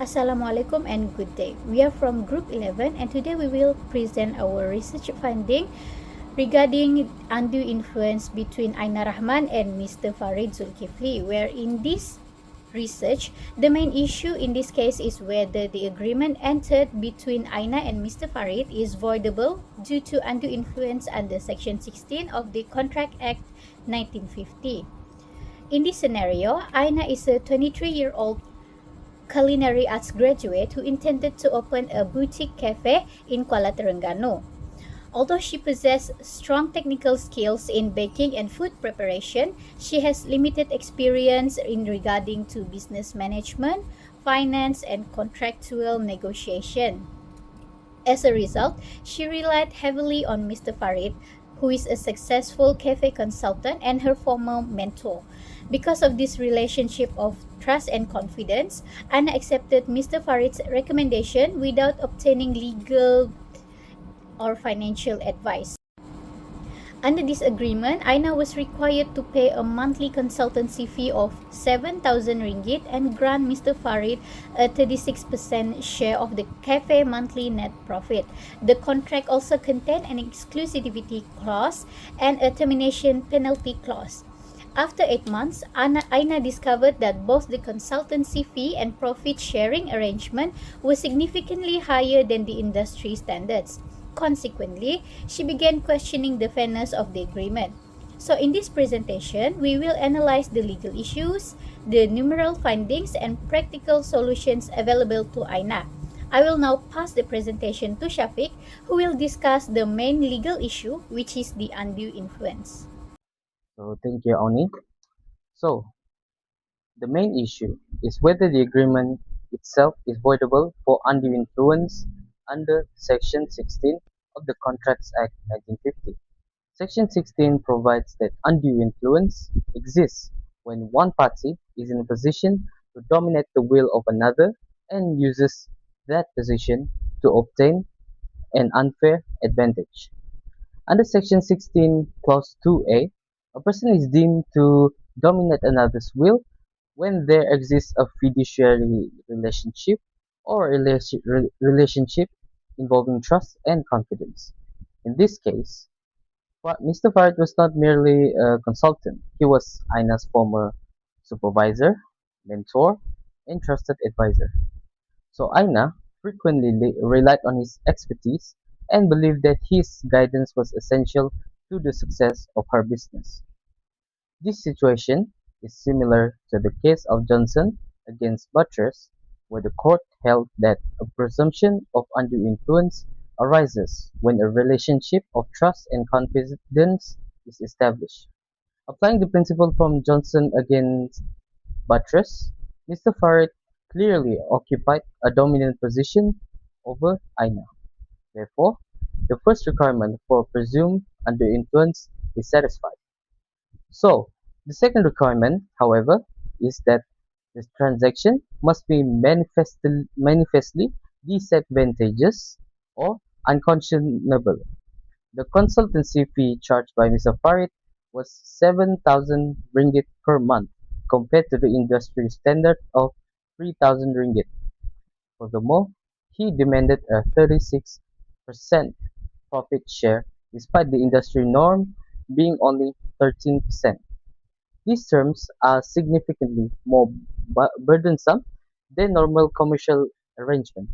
Assalamualaikum and good day. We are from Group 11 and today we will present our research finding regarding undue influence between Aina Rahman and Mr. Farid Zulkifli, where in this research, the main issue in this case is whether the agreement entered between Aina and Mr. Farid is voidable due to undue influence under Section 16 of the Contract Act 1950. In this scenario, Aina is a 23-year-old culinary arts graduate who intended to open a boutique cafe in Kuala Terengganu. Although she possesses strong technical skills in baking and food preparation, she has limited experience in regarding to business management, finance, and contractual negotiation. As a result, she relied heavily on Mr. Farid, who is a successful cafe consultant and her former mentor. Because of this relationship of trust and confidence, Anna accepted Mr. Farid's recommendation without obtaining legal or financial advice. Under this agreement, Aina was required to pay a monthly consultancy fee of 7,000 ringgit and grant Mr. Farid a 36% share of the cafe monthly net profit. The contract also contained an exclusivity clause and a termination penalty clause. After 8 months, Aina discovered that both the consultancy fee and profit sharing arrangement were significantly higher than the industry standards. Consequently, she began questioning the fairness of the agreement. So in this presentation, we will analyze the legal issues, the numeral findings, and practical solutions available to Aina. I will now pass the presentation to Shafiq, who will discuss the main legal issue, which is the undue influence. So thank you, Oni. So the main issue is whether the agreement itself is voidable for undue influence under Section 16 of the Contracts Act 1950. Section 16 provides that undue influence exists when one party is in a position to dominate the will of another and uses that position to obtain an unfair advantage. Under Section 16, Clause 2a, a person is deemed to dominate another's will when there exists a fiduciary relationship or a relationship involving trust and confidence. In this case, Mr. Farid was not merely a consultant, he was Aina's former supervisor, mentor, and trusted advisor. So Aina frequently relied on his expertise and believed that his guidance was essential to the success of her business. This situation is similar to the case of Johnson against Buttress, where the court held that a presumption of undue influence arises when a relationship of trust and confidence is established. Applying the principle from Johnson against Buttress, Mr. Farid clearly occupied a dominant position over Aina. Therefore, the first requirement for presumed undue influence is satisfied. So, the second requirement, however, is that the transaction must be manifestly disadvantageous or unconscionable. The consultancy fee charged by Mr. Farid was 7,000 ringgit per month compared to the industry standard of 3,000 ringgit. Furthermore, he demanded a 36% profit share despite the industry norm being only 13%. These terms are significantly more burdensome than normal commercial arrangement.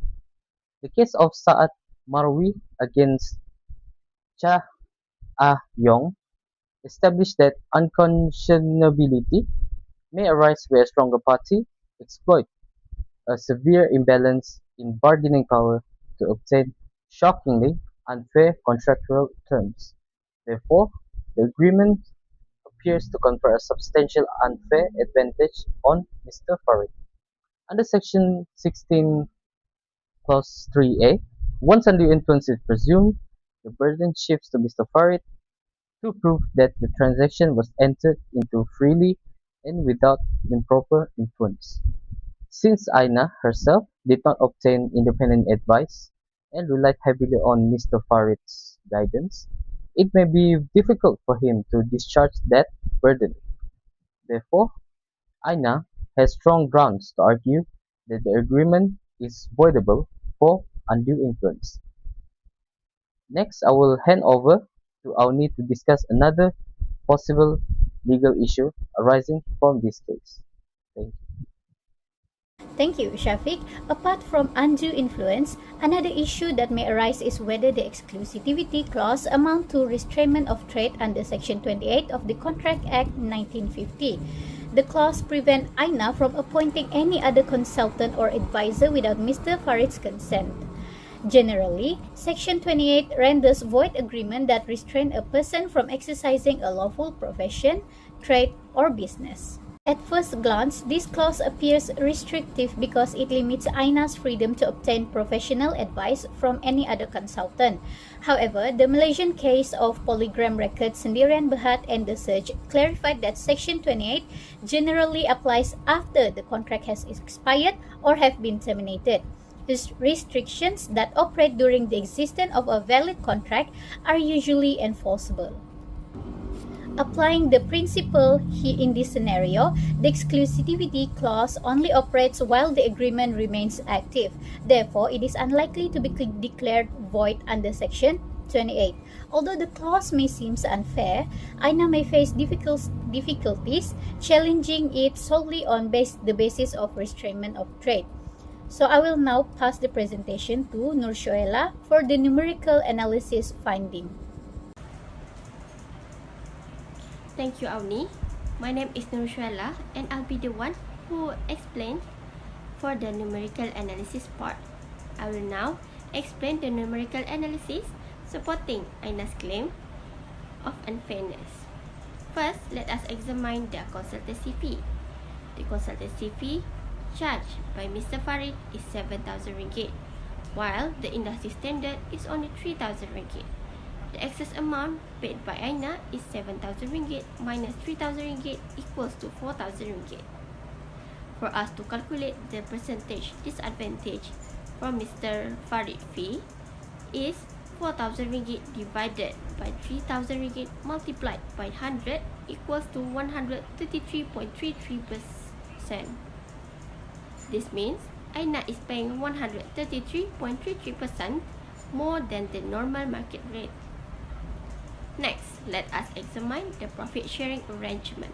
The case of Saad Marwi against Cha Ah-yong established that unconscionability may arise where a stronger party exploits a severe imbalance in bargaining power to obtain shockingly unfair contractual terms. Therefore, the agreement appears to confer a substantial unfair advantage on Mr. Farid. Under Section 16, Clause 3a, once undue influence is presumed, the burden shifts to Mr. Farid to prove that the transaction was entered into freely and without improper influence. Since Aina herself did not obtain independent advice and relied heavily on Mr. Farid's guidance, it may be difficult for him to discharge that burden. Therefore, Aina has strong grounds to argue that the agreement is voidable for undue influence. Next, I will hand over to Auni to discuss another possible legal issue arising from this case. Thank you. Thank you, Shafiq. Apart from undue influence, another issue that may arise is whether the exclusivity clause amount to restraint of trade under Section 28 of the Contract Act 1950. The clause prevents INA from appointing any other consultant or advisor without Mr. Farid's consent. Generally, Section 28 renders void agreement that restrain a person from exercising a lawful profession, trade, or business. At first glance, this clause appears restrictive because it limits INA's freedom to obtain professional advice from any other consultant. However, the Malaysian case of Polygram Records Sendirian Berhad and the Search clarified that Section 28 generally applies after the contract has expired or have been terminated. Restrictions that operate during the existence of a valid contract are usually enforceable. Applying the principle in this scenario, the exclusivity clause only operates while the agreement remains active. Therefore, it is unlikely to be declared void under Section 28. Although the clause may seem unfair, INA may face difficulties challenging it solely on the basis of restraint of trade. So I will now pass the presentation to Nur Shoela for the numerical analysis finding. Thank you, Auni. My name is Nur Shoela and I'll be the one who explain for the numerical analysis part. I will now explain the numerical analysis supporting INA's claim of unfairness. First, let us examine the consultancy fee. The consultancy fee charged by Mr. Farid is 7,000 ringgit, while the industry standard is only 3,000 ringgit. The excess amount paid by INA is 7,000 ringgit minus 3,000 ringgit equals to 4,000 ringgit. For us to calculate the percentage disadvantage from Mr. Farid fee is 4,000 ringgit divided by 3,000 ringgit multiplied by 100 equals to 133.33%. This means INA is paying 133.33% more than the normal market rate. Next, let us examine the profit sharing arrangement.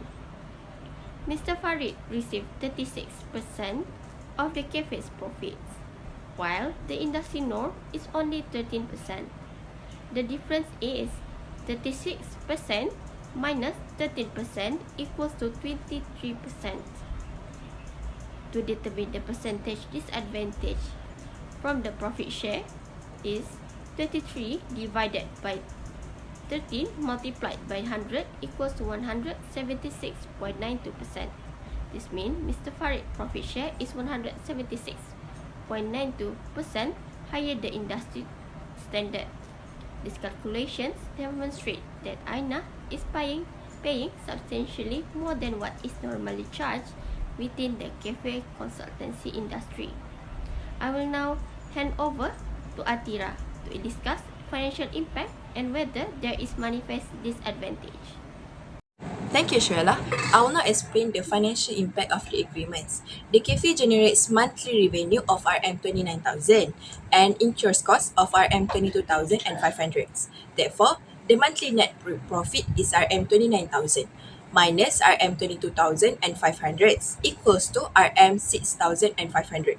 Mr. Farid received 36% of the cafe's profits, while the industry norm is only 13%. The difference is 36% minus 13% equals to 23%. To determine the percentage disadvantage from the profit share is 23 divided by 13 multiplied by 100 equals to 176.92%. This means Mr. Farid profit share is 176.92% higher than industry standard. These calculations demonstrate that INA is paying substantially more than what is normally charged within the cafe consultancy industry. I will now hand over to Atira to discuss financial impact and whether there is manifest disadvantage. Thank you, Shoela. I will now explain the financial impact of the agreements. The cafe generates monthly revenue of RM29,000 and incurs costs of RM22,500. Therefore, the monthly net profit is RM29,000 minus RM22,500 equals to RM6,500.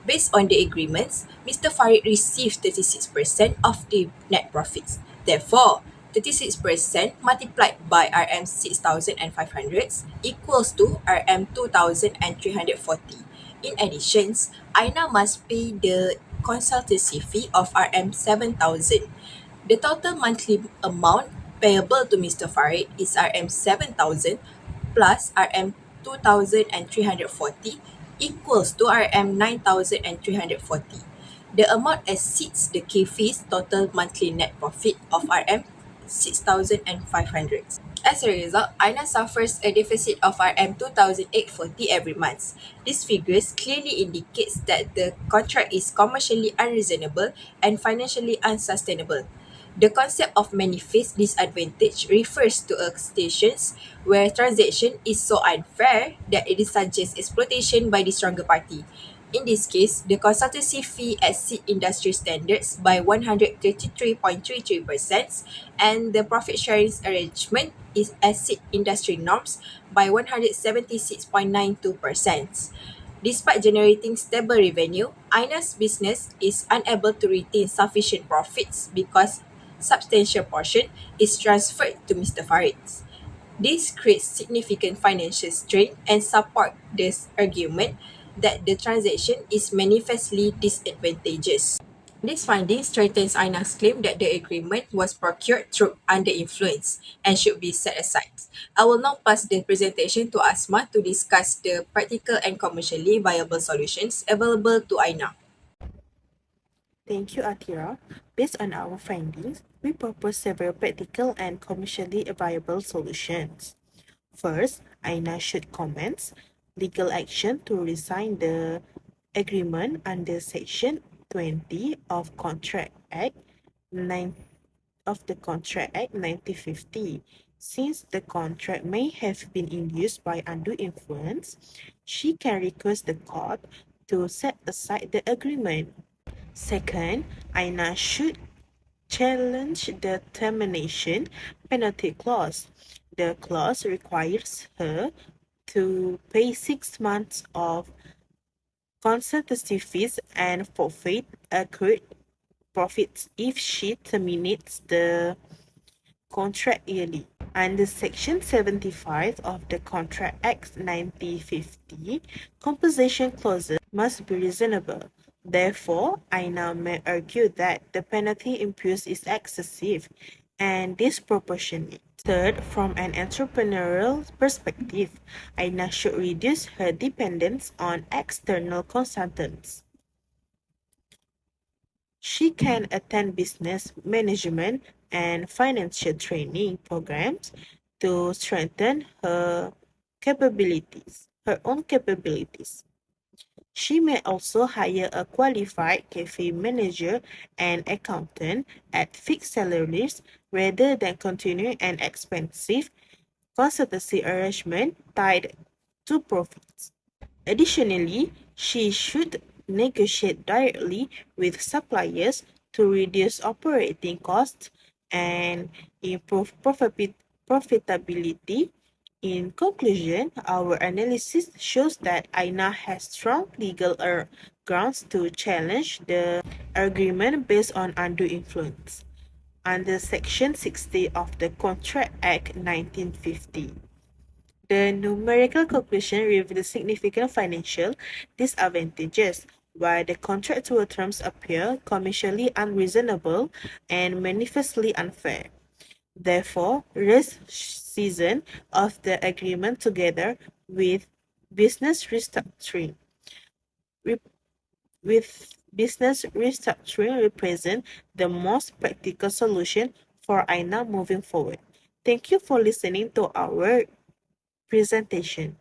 Based on the agreements, Mr. Farid received 36% of the net profits. Therefore, 36% multiplied by RM6,500 equals to RM2,340. In addition, INA must pay the consultancy fee of RM7,000. The total monthly amount payable to Mr. Farid is RM7,000 plus RM2,340 equals to RM9,340. The amount exceeds the cafe's total monthly net profit of RM6,500. As a result, INA suffers a deficit of RM2,840 every month. These figures clearly indicates that the contract is commercially unreasonable and financially unsustainable. The concept of manifest disadvantage refers to a situations where transaction is so unfair that it suggests exploitation by the stronger party. In this case, the consultancy fee exceeds industry standards by 133.33%, and the profit sharing arrangement is exceed industry norms by 176.92%. Despite generating stable revenue, Aina's business is unable to retain sufficient profits because substantial portion is transferred to Mr. Farid. This creates significant financial strain and support this argument that the transaction is manifestly disadvantageous. This finding strengthens Aina's claim that the agreement was procured through under influence and should be set aside. I will now pass the presentation to Asma to discuss the practical and commercially viable solutions available to Aina. Thank you, Atira. Based on our findings, we propose several practical and commercially viable solutions. First, Aina should commence legal action to resign the agreement under Section 20 of Contract Act 9 of the Contract Act 1950. Since the contract may have been induced by undue influence, she can request the court to set aside the agreement. Second, Aina should challenge the termination penalty clause. The clause requires her to pay 6 months of consultancy fees and forfeit accrued profits if she terminates the contract yearly. Under Section 75 of the Contract Act 1950, compensation clauses must be reasonable. Therefore, Aina may argue that the penalty imposed is excessive and disproportionate. Third, from an entrepreneurial perspective, Aina should reduce her dependence on external consultants. She can attend business management and financial training programs to strengthen her own capabilities. She may also hire a qualified cafe manager and accountant at fixed salaries rather than continuing an expensive consultancy arrangement tied to profits. Additionally, she should negotiate directly with suppliers to reduce operating costs and improve profitability. In conclusion, our analysis shows that Aina has strong legal grounds to challenge the agreement based on undue influence under Section 60 of the Contract Act 1950. The numerical conclusion reveals significant financial disadvantages, while the contractual terms appear commercially unreasonable and manifestly unfair. Therefore, rescission of the agreement together with business restructuring represent the most practical solution for Aina moving forward. Thank you for listening to our presentation.